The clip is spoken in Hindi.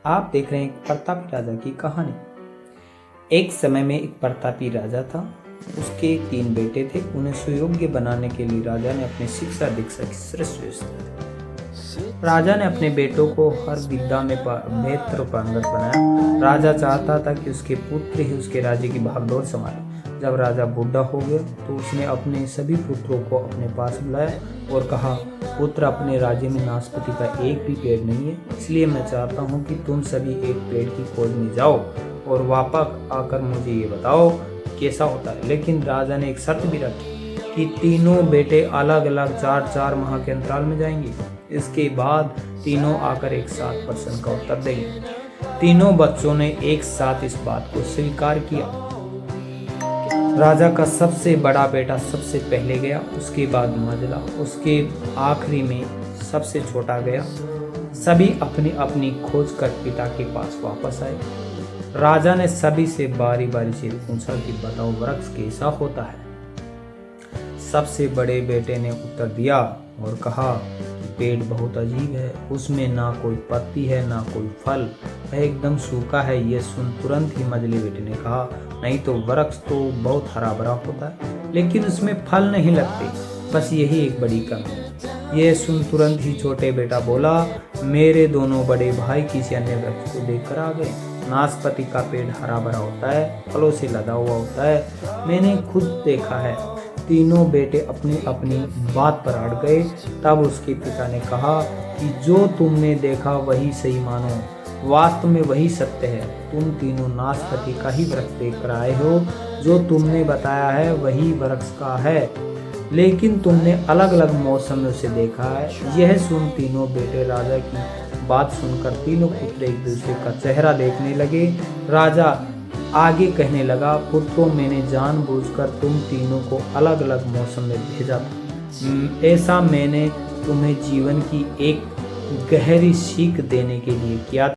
आप देख रहे हैं एक प्रतापी राजा की कहानी। एक समय में एक प्रतापी राजा था। उसके 3 बेटे थे। उन्हें सुयोग्य बनाने के लिए राजा ने अपनी शिक्षा दीक्षा की श्रेष्ठ व्यवस्था दी। राजा ने अपने बेटों को हर विद्या में बेहतर पारंगत बनाया। राजा चाहता था कि उसके पुत्र ही उसके राज्य की भागदौड़ संभाले। जब राजा बूढ़ा हो गया तो उसने अपने सभी पुत्रों को अपने पास बुलाया और कहा, पुत्र, अपने राज्य में नाशपाती का एक भी पेड़ नहीं है, इसलिए मैं चाहता हूँ कि तुम सभी एक पेड़ की खोज में जाओ और वापस आकर मुझे ये बताओ कैसा होता है। लेकिन राजा ने एक शर्त भी रखी कि तीनों बेटे अलग अलग 4-4 माह के अंतराल में जाएंगे। इसके बाद तीनों आकर एक साथ प्रश्न का उत्तर देंगे। तीनों बच्चों ने एक साथ इस बात को स्वीकार किया। राजा का सबसे बड़ा बेटा सबसे पहले गया, उसके बाद मझला, उसके आखिरी में सबसे छोटा गया। सभी अपनी अपनी खोज कर पिता के पास वापस आए। राजा ने सभी से बारी बारी से पूछा कि बताओ वृक्ष कैसा होता है। सबसे बड़े बेटे ने उत्तर दिया और कहा कि पेड़ बहुत अजीब है, उसमें ना कोई पत्ती है ना कोई फल, वह एकदम सूखा है। यह सुन तुरंत ही मझले बेटे ने कहा, नहीं तो वृक्ष तो बहुत हरा भरा होता है, लेकिन उसमें फल नहीं लगते, बस यही एक बड़ी कमी है। यह सुन तुरंत ही छोटे बेटा बोला, मेरे दोनों बड़े भाई किसी अन्य वृक्ष को देखकर आ गए। नाशपाती का पेड़ हरा भरा होता है, फलों से लदा हुआ होता है, मैंने खुद देखा है। तीनों बेटे अपनी अपनी बात पर अड़ गए। तब उसके पिता ने कहा कि जो तुमने देखा वही सही मानो, वास्तव में वही सत्य है। तुम तीनों नाशपाती का ही वृक्ष देख कर आए हो, जो तुमने बताया है वही वृक्ष का है, लेकिन तुमने अलग अलग मौसम में उसे देखा है। यह सुन तीनों बेटे राजा की बात सुनकर तीनों पुत्र एक दूसरे का चेहरा देखने लगे। राजा आगे कहने लगा, पुत्रों, मैंने जानबूझकर तुम तीनों को अलग अलग मौसम में भेजा था। ऐसा मैंने तुम्हें जीवन की एक गहरी सीख देने के लिए किया।